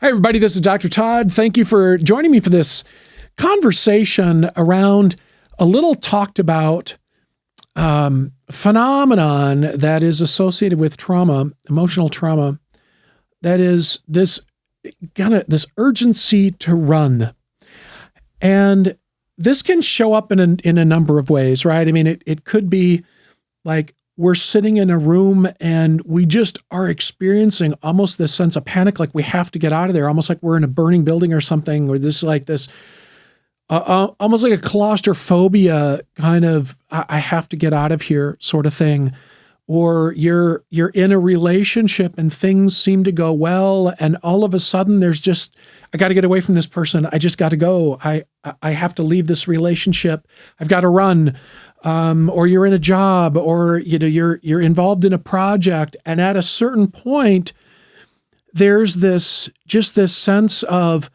Hi, everybody. This is Dr. Todd. Thank you for joining me for this conversation around a little talked about phenomenon that is associated with trauma, emotional trauma. That is this urgency to run. And this can show up in a number of ways, right? I mean, it could be like we're sitting in a room and we just are experiencing almost this sense of panic, like we have to get out of there, almost like we're in a burning building or something, or this almost like a claustrophobia kind of, I have to get out of here sort of thing. Or you're in a relationship and things seem to go well, and all of a sudden there's just, I got to get away from this person. I just got to go. I have to leave this relationship. I've got to run. Or you're in a job, or you're involved in a project, and at a certain point, there's this sense of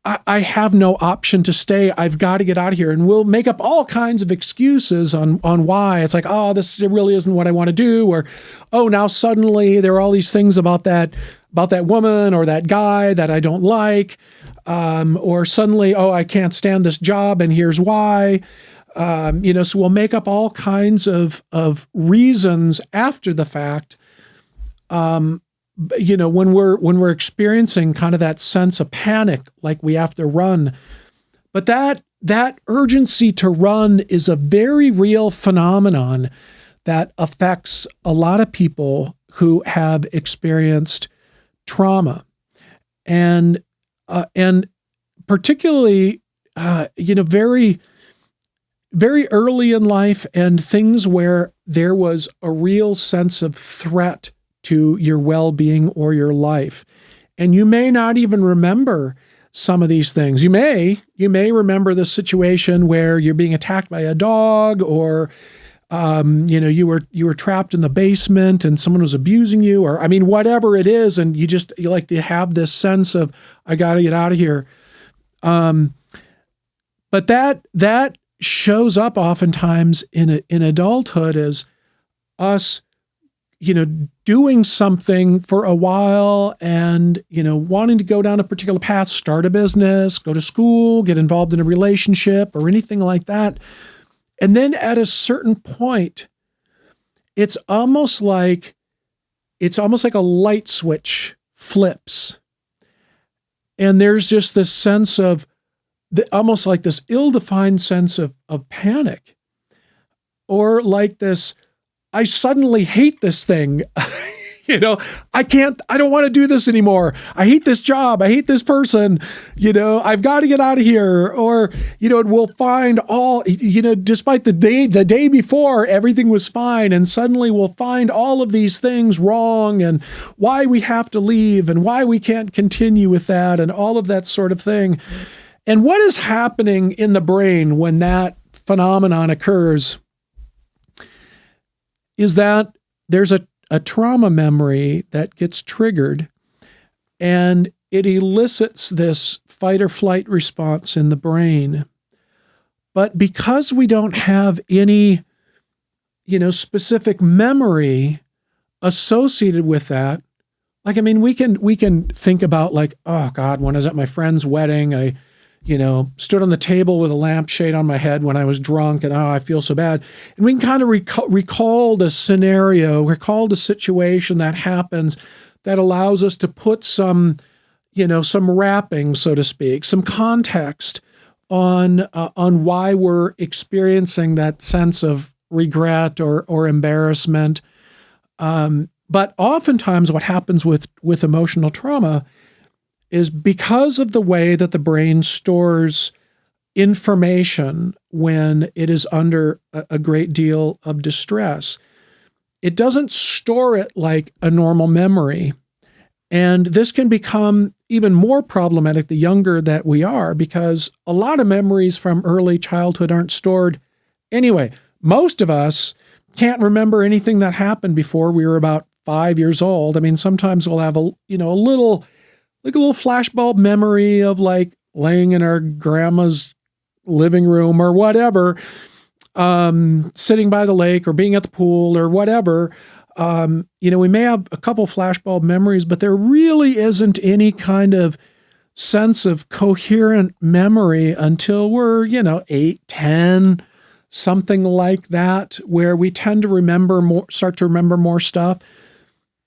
I have no option to stay. I've got to get out of here, and we'll make up all kinds of excuses on why. It's like, oh, this really isn't what I want to do, or oh, now suddenly there are all these things about that woman or that guy that I don't like, or suddenly, oh, I can't stand this job, and here's why. So we'll make up all kinds of reasons after the fact, when we're experiencing kind of that sense of panic, like we have to run. But that urgency to run is a very real phenomenon that affects a lot of people who have experienced trauma. And particularly, very, very early in life, and things where there was a real sense of threat to your well-being or your life. And you may not even remember some of these things. You may remember the situation where you're being attacked by a dog, or you were trapped in the basement and someone was abusing you, or whatever it is, and you have this sense of, I got to get out of here. But that shows up oftentimes in adulthood as us, doing something for a while and, wanting to go down a particular path, start a business, go to school, get involved in a relationship or anything like that. And then at a certain point, it's almost like a light switch flips. And there's just this sense of, almost like this ill-defined sense of panic, or like this, I suddenly hate this thing. I don't want to do this anymore. I hate this job. I hate this person. I've got to get out of here. Or, we'll find all, despite the day before, everything was fine. And suddenly we'll find all of these things wrong, and why we have to leave, and why we can't continue with that, and all of that sort of thing. And what is happening in the brain when that phenomenon occurs is that there's a trauma memory that gets triggered, and it elicits this fight or flight response in the brain. But because we don't have any, specific memory associated with that, we can think about, like, oh God, when I was at my friend's wedding, I stood on the table with a lampshade on my head when I was drunk, and I feel so bad. And we can kind of recall the scenario, recall the situation that happens, that allows us to put some wrapping, so to speak, some context on why we're experiencing that sense of regret or embarrassment. But oftentimes what happens with emotional trauma is because of the way that the brain stores information when it is under a great deal of distress. It doesn't store it like a normal memory. And this can become even more problematic the younger that we are, because a lot of memories from early childhood aren't stored anyway. Most of us can't remember anything that happened before we were about 5 years old. Sometimes we'll have a little flashbulb memory of like laying in our grandma's living room or whatever, sitting by the lake or being at the pool or whatever. We may have a couple flashbulb memories, but there really isn't any kind of sense of coherent memory until we're, 8, 10, something like that, where we tend to start to remember more stuff.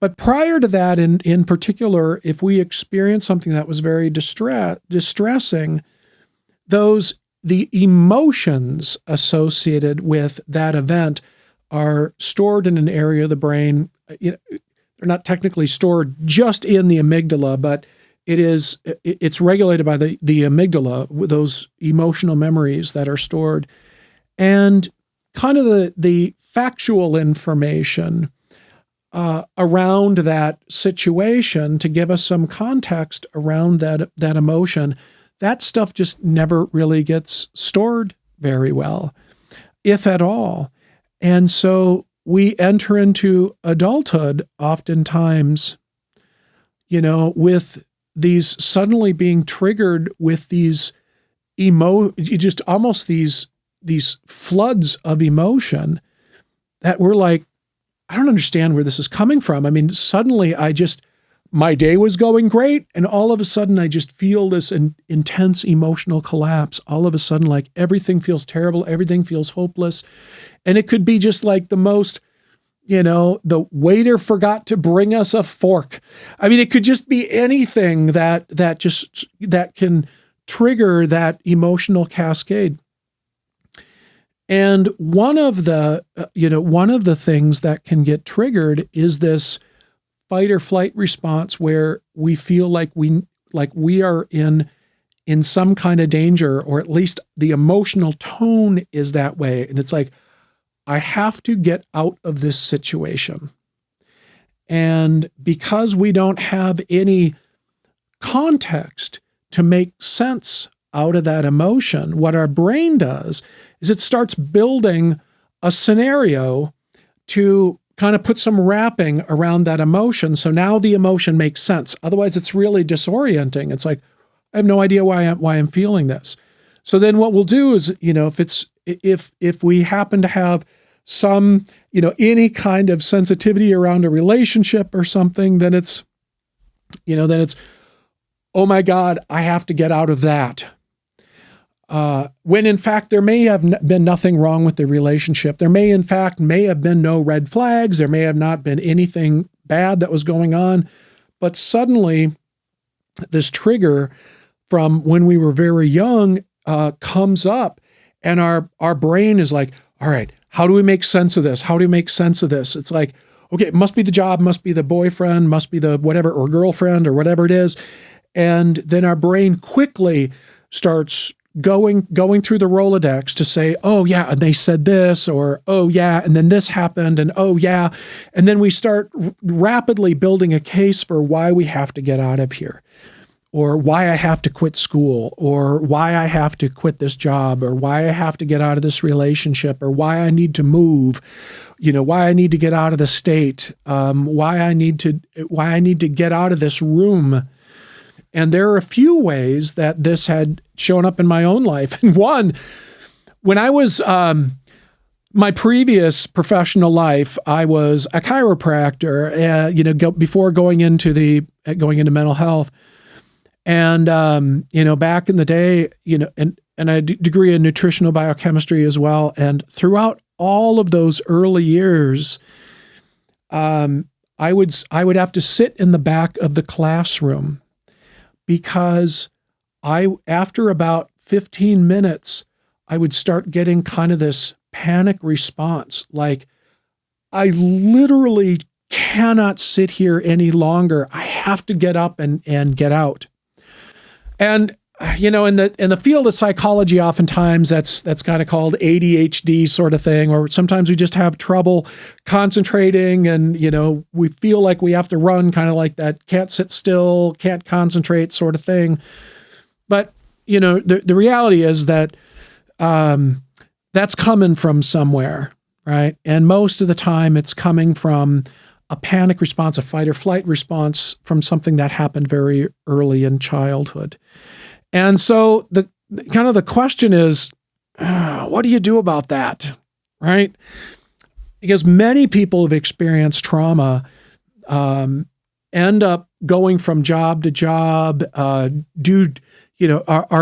But prior to that, in particular, if we experience something that was very distressing, the emotions associated with that event are stored in an area of the brain. They're not technically stored just in the amygdala, but it's regulated by the amygdala, with those emotional memories that are stored. And kind of the factual information around that situation to give us some context around that emotion, that stuff just never really gets stored very well, if at all. And so we enter into adulthood oftentimes, with these suddenly being triggered with these just almost these floods of emotion that we're like, I don't understand where this is coming from. I mean, suddenly my day was going great, and all of a sudden I just feel this intense emotional collapse. All of a sudden, like everything feels terrible, everything feels hopeless. And it could be just like the most, the waiter forgot to bring us a fork. I mean, it could just be anything that can trigger that emotional cascade. And one of the things that can get triggered is this fight or flight response where we feel like we are in some kind of danger, or at least the emotional tone is that way. And it's like, I have to get out of this situation. And because we don't have any context to make sense out of that emotion, what our brain does is it starts building a scenario to kind of put some wrapping around that emotion. So now the emotion makes sense. Otherwise, it's really disorienting. It's like, I have no idea why I'm feeling this. So then what we'll do is, if we happen to have some, any kind of sensitivity around a relationship or something, then it's, oh my God, I have to get out of that. When in fact, there may have been nothing wrong with the relationship. There may have been no red flags. There may have not been anything bad that was going on, but suddenly this trigger from when we were very young comes up, and our brain is like, all right, how do we make sense of this? How do we make sense of this? It's like, okay, it must be the job, must be the boyfriend, must be the whatever, or girlfriend, or whatever it is. And then our brain quickly starts going through the Rolodex to say, oh yeah, and they said this, or oh yeah, and then this happened, and oh yeah. And then we start rapidly building a case for why we have to get out of here, or why I have to quit school, or why I have to quit this job, or why I have to get out of this relationship, or why I need to move, why I need to get out of the state, why I need to get out of this room. And there are a few ways that this had shown up in my own life. And one, when I was my previous professional life, I was a chiropractor. Before going into mental health, and back in the day, and I had a degree in nutritional biochemistry as well. And throughout all of those early years, I would have to sit in the back of the classroom, because after about 15 minutes, I would start getting kind of this panic response. Like, I literally cannot sit here any longer. I have to get up and get out. And, in the field of psychology, oftentimes that's kind of called ADHD sort of thing, or sometimes we just have trouble concentrating, and, we feel like we have to run, kind of like that can't sit still, can't concentrate sort of thing. But, the reality is that that's coming from somewhere, right? And most of the time it's coming from a panic response, a fight or flight response from something that happened very early in childhood. And so the question is, what do you do about that, right? because many people who've experienced trauma end up going from job to job, are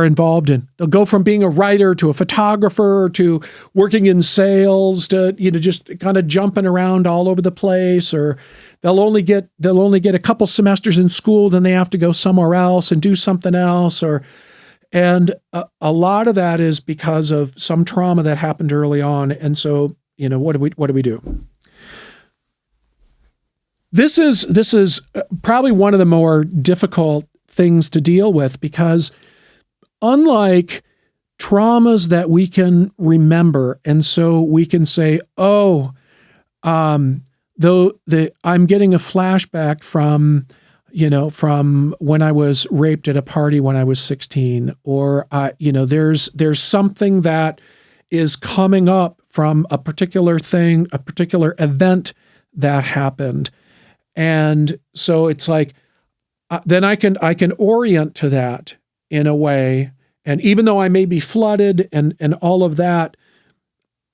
involved in, they'll go from being a writer to a photographer to working in sales to, just kind of jumping around all over the place, or they'll only get a couple semesters in school, then they have to go somewhere else and do something else, and a lot of that is because of some trauma that happened early on. And so, what do we do? This is probably one of the more difficult things to deal with, because unlike traumas that we can remember, and so we can say, I'm getting a flashback from when I was raped at a party when I was 16, or there's something that is coming up from a particular thing, a particular event that happened. And so it's like, then I can orient to that in a way. And even though I may be flooded and all of that,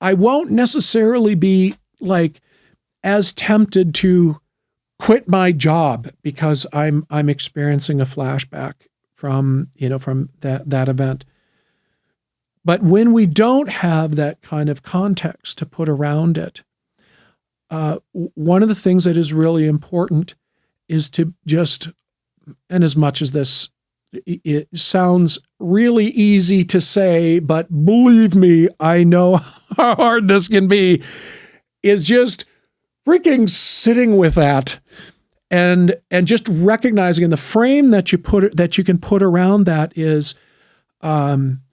I won't necessarily be like as tempted to quit my job because I'm experiencing a flashback from that event. But when we don't have that kind of context to put around it, one of the things that is really important is to just, and as much as this, it sounds really easy to say, but believe me, I know how hard this can be, is just freaking sitting with that and just recognizing, in the frame that you can put around that is,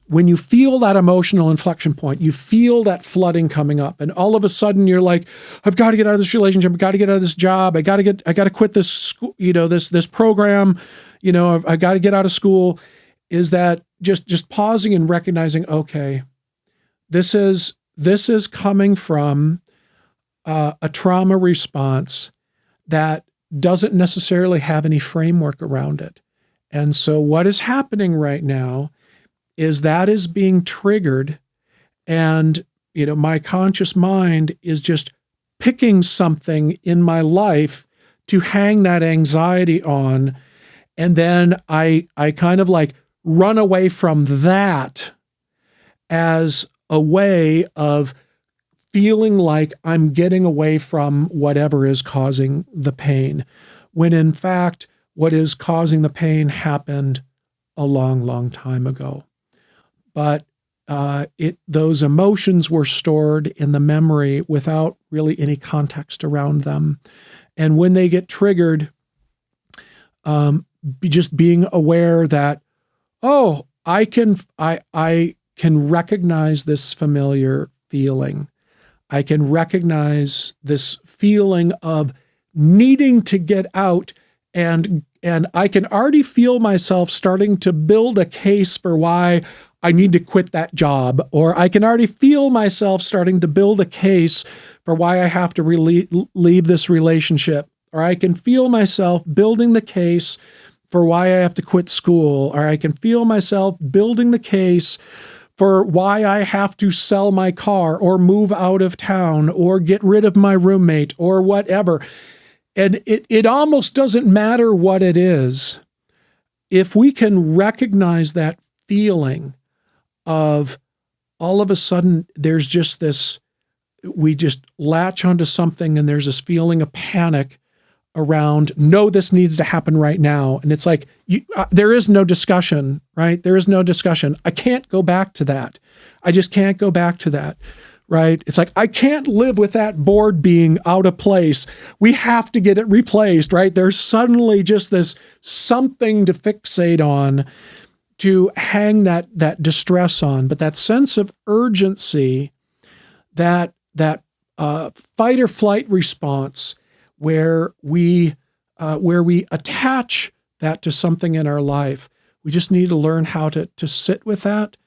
when you feel that emotional inflection point, you feel that flooding coming up, and all of a sudden you're like, I've got to get out of this relationship. I've got to get out of this job. I got to quit this school, this program, I got to get out of school. Is that just pausing and recognizing, okay, this is coming from a trauma response that doesn't necessarily have any framework around it. And so what is happening right now is that is being triggered, and my conscious mind is just picking something in my life to hang that anxiety on, and then I kind of like run away from that as a way of feeling like I'm getting away from whatever is causing the pain, when in fact what is causing the pain happened a long, long time ago. But those emotions were stored in the memory without really any context around them. And when they get triggered, just being aware that, I can recognize this familiar feeling. I can recognize this feeling of needing to get out, and I can already feel myself starting to build a case for why I need to quit that job, or I can already feel myself starting to build a case for why I have to leave this relationship, or I can feel myself building the case for why I have to quit school, or I can feel myself building the case for why I have to sell my car or move out of town or get rid of my roommate or whatever. And it almost doesn't matter what it is. If we can recognize that feeling of all of a sudden there's just this, we just latch onto something and there's this feeling of panic around, no, this needs to happen right now. And it's like, there is no discussion, right? There is no discussion. I can't go back to that. I just can't go back to that, right? It's like, I can't live with that board being out of place. We have to get it replaced, right? There's suddenly just this something to fixate on, to hang that distress on. But that sense of urgency, that fight or flight response, where we attach that to something in our life, we just need to learn how to sit with that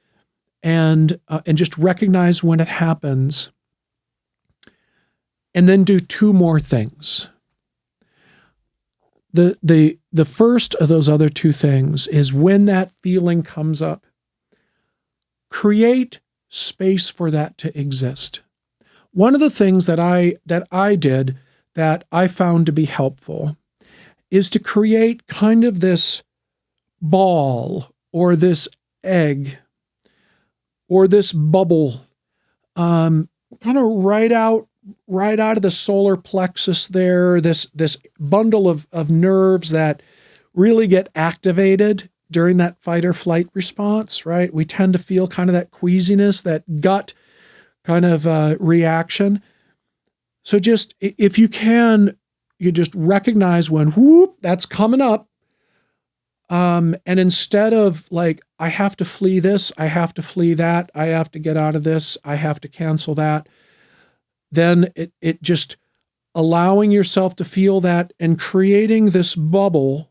and just recognize when it happens, and then do two more things. The first of those other two things is, when that feeling comes up, create space for that to exist. One of the things that I did that I found to be helpful is to create kind of this ball or this egg or this bubble, kind of right out of the solar plexus there, this bundle of nerves that really get activated during that fight or flight response, right? We tend to feel kind of that queasiness, that gut kind of reaction. So just, if you can, you just recognize when, whoop, that's coming up. And instead of like, I have to flee this, I have to flee that, I have to get out of this, I have to cancel that, then it just allowing yourself to feel that and creating this bubble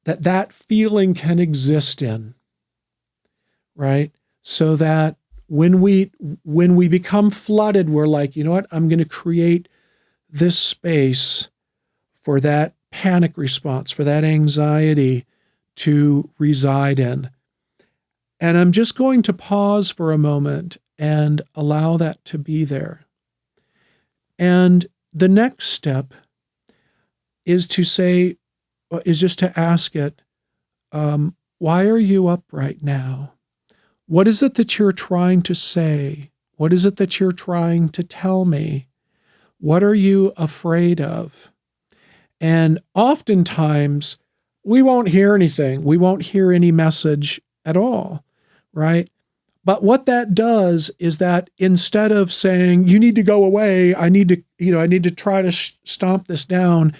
that feeling can exist in, right? So that when we become flooded, we're like, you know what, I'm going to create this space for that panic response, for that anxiety to reside in. And I'm just going to pause for a moment and allow that to be there. And the next step is to say, is just to ask it, why are you up right now? What is it that you're trying to say? What is it that you're trying to tell me? What are you afraid of? And oftentimes, we won't hear anything. We won't hear any message at all, right? But what that does is that instead of saying, you need to go away, I need to try to stomp this down,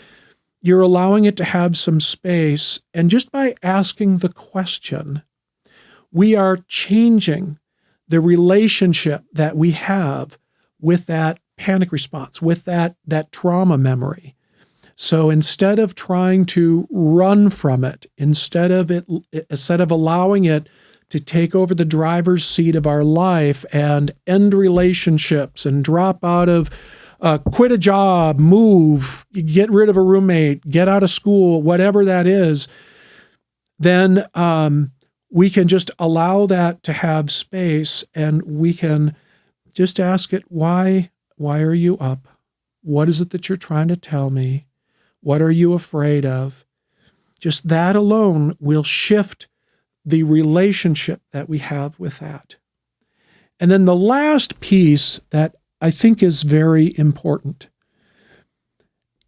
you're allowing it to have some space. And just by asking the question, we are changing the relationship that we have with that panic response, with that trauma memory. So instead of trying to run from it, instead of allowing it to take over the driver's seat of our life and end relationships and drop out of, quit a job, move, get rid of a roommate, get out of school, whatever that is, then we can just allow that to have space, and we can just ask it, why are you up? What is it that you're trying to tell me? What are you afraid of? Just that alone will shift the relationship that we have with that. And then the last piece that I think is very important,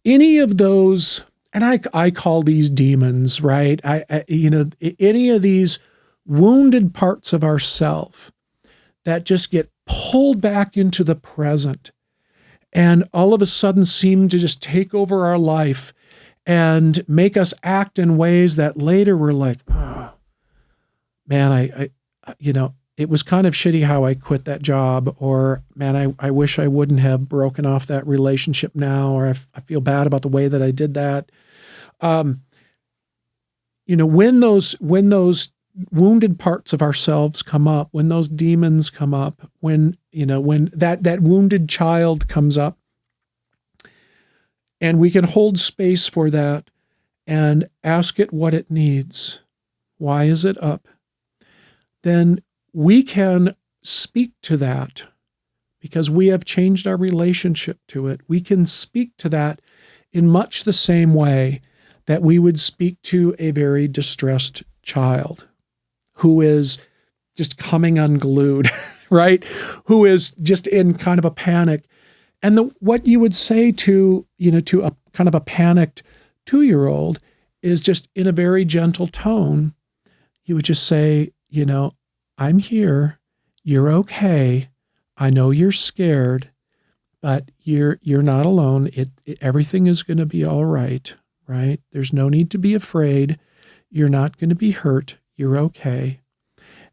any of those, and I call these demons, right? Any of these wounded parts of ourself that just get pulled back into the present and all of a sudden seem to just take over our life and make us act in ways that later we're like, oh, man, it was kind of shitty how I quit that job, or man, I wish I wouldn't have broken off that relationship now, or I feel bad about the way that I did that. When those wounded parts of ourselves come up, when those demons come up, when that wounded child comes up, and we can hold space for that and ask it what it needs. Why is it up? Then we can speak to that because we have changed our relationship to it. We can speak to that in much the same way that we would speak to a very distressed child who is just coming unglued, right? Who is just in kind of a panic. And what you would say to a kind of a panicked 2-year-old is just in a very gentle tone. You would just say, I'm here. You're okay. I know you're scared, but you're not alone. Everything is going to be all right, right? There's no need to be afraid. You're not going to be hurt. You're okay.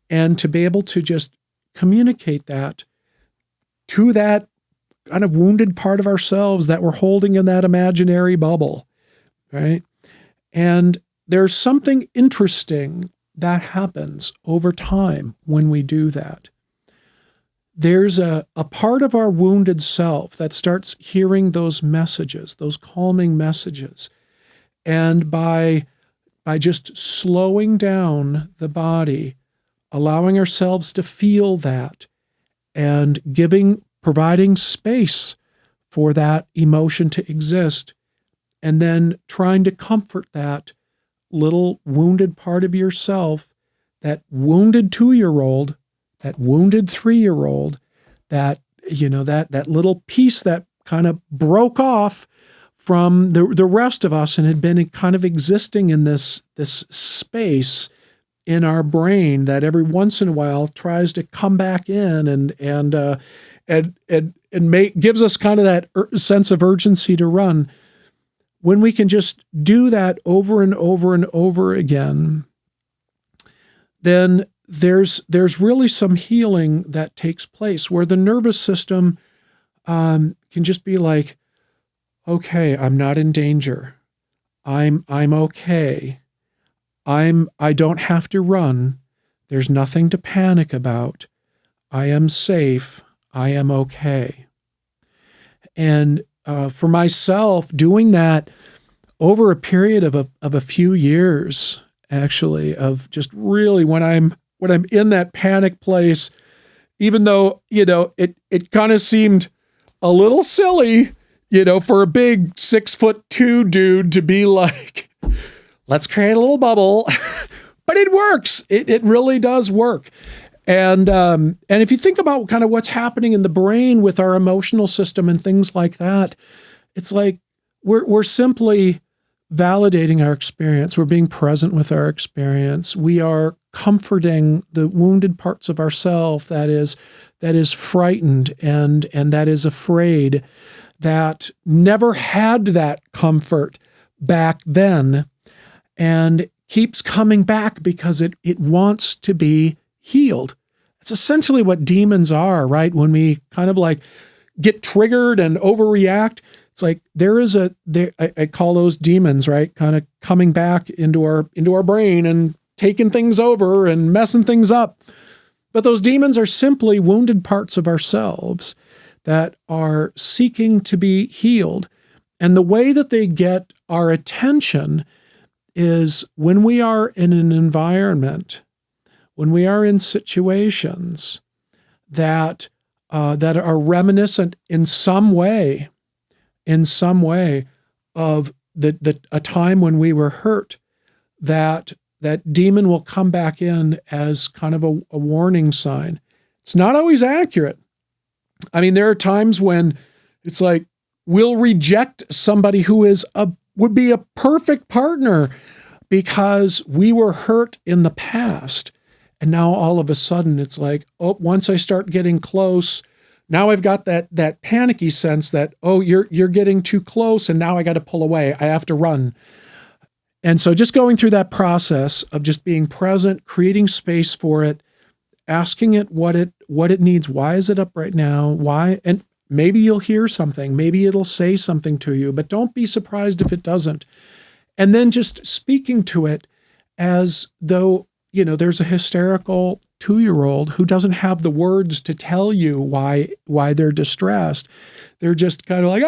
And to be able to just communicate that to that kind of wounded part of ourselves that we're holding in that imaginary bubble, right? And there's something interesting that happens over time when we do that. There's a part of our wounded self that starts hearing those messages, those calming messages. And by just slowing down the body, allowing ourselves to feel that, and giving providing space for that emotion to exist, and then trying to comfort that little wounded part of yourself, that wounded 2-year-old, that wounded 3-year-old, that, that little piece that kind of broke off from the rest of us and had been kind of existing in this space in our brain that every once in a while tries to come back in and gives us kind of that sense of urgency to run. When we can just do that over and over and over again, then there's really some healing that takes place where the nervous system can just be like, okay, I'm not in danger. I'm okay. I don't have to run. There's nothing to panic about. I am safe. I am okay. And for myself, doing that over a period of a few years, actually, of just really when I'm in that panic place, even though, it kind of seemed a little silly, for a big 6'2" dude to be like, let's create a little bubble, but it works. It really does work. And if you think about kind of what's happening in the brain with our emotional system and things like that, it's like we're simply validating our experience. We're being present with our experience. We are comforting the wounded parts of ourself that is frightened and that is afraid, that never had that comfort back then and keeps coming back because it wants to be healed. It's essentially what demons are, right? When we kind of like get triggered and overreact, it's like I call those demons, right? Kind of coming back into our brain and taking things over and messing things up. But those demons are simply wounded parts of ourselves that are seeking to be healed. And the way that they get our attention is when we are in an environment, when we are in situations that are reminiscent in some way of a time when we were hurt, that demon will come back in as kind of a warning sign. It's not always accurate. I mean, there are times when it's like we'll reject somebody who would be a perfect partner because we were hurt in the past. And now all of a sudden it's like, oh, once I start getting close, now I've got that panicky sense that, oh, you're getting too close and now I got to pull away. I have to run. And so just going through that process of just being present, creating space for it, asking it what it needs. Why is it up right now? Why? And maybe you'll hear something. Maybe it'll say something to you, but don't be surprised if it doesn't. And then just speaking to it as though, there's a hysterical 2-year-old who doesn't have the words to tell you why they're distressed. They're just kind of like,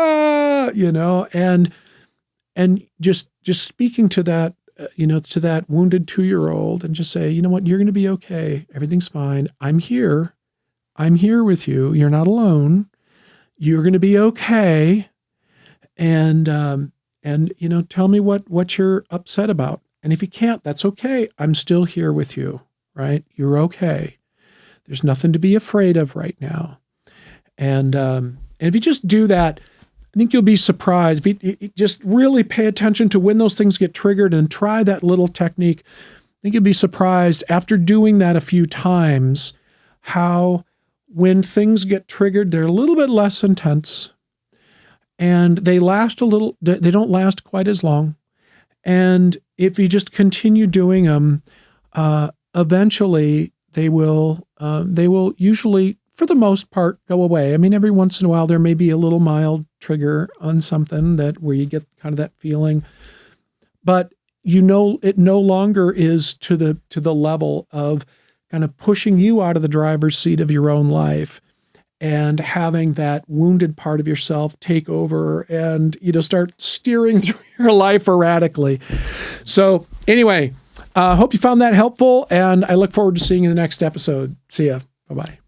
and just speaking to that, to that wounded 2-year-old and just say, you know what, you're going to be okay. Everything's fine. I'm here. I'm here with you. You're not alone. You're going to be okay. And tell me what you're upset about. And if you can't, that's okay. I'm still here with you, right? You're okay. There's nothing to be afraid of right now. And if you just do that, I think you'll be surprised. If you just really pay attention to when those things get triggered and try that little technique, I think you'll be surprised after doing that a few times how when things get triggered, they're a little bit less intense and they don't last quite as long. And if you just continue doing them, eventually they will usually, for the most part, go away. I mean, every once in a while there may be a little mild trigger on something where you get kind of that feeling, but it no longer is to the level of kind of pushing you out of the driver's seat of your own life and having that wounded part of yourself take over and, start steering through your life erratically. So anyway, hope you found that helpful, and I look forward to seeing you in the next episode. See ya. Bye-bye.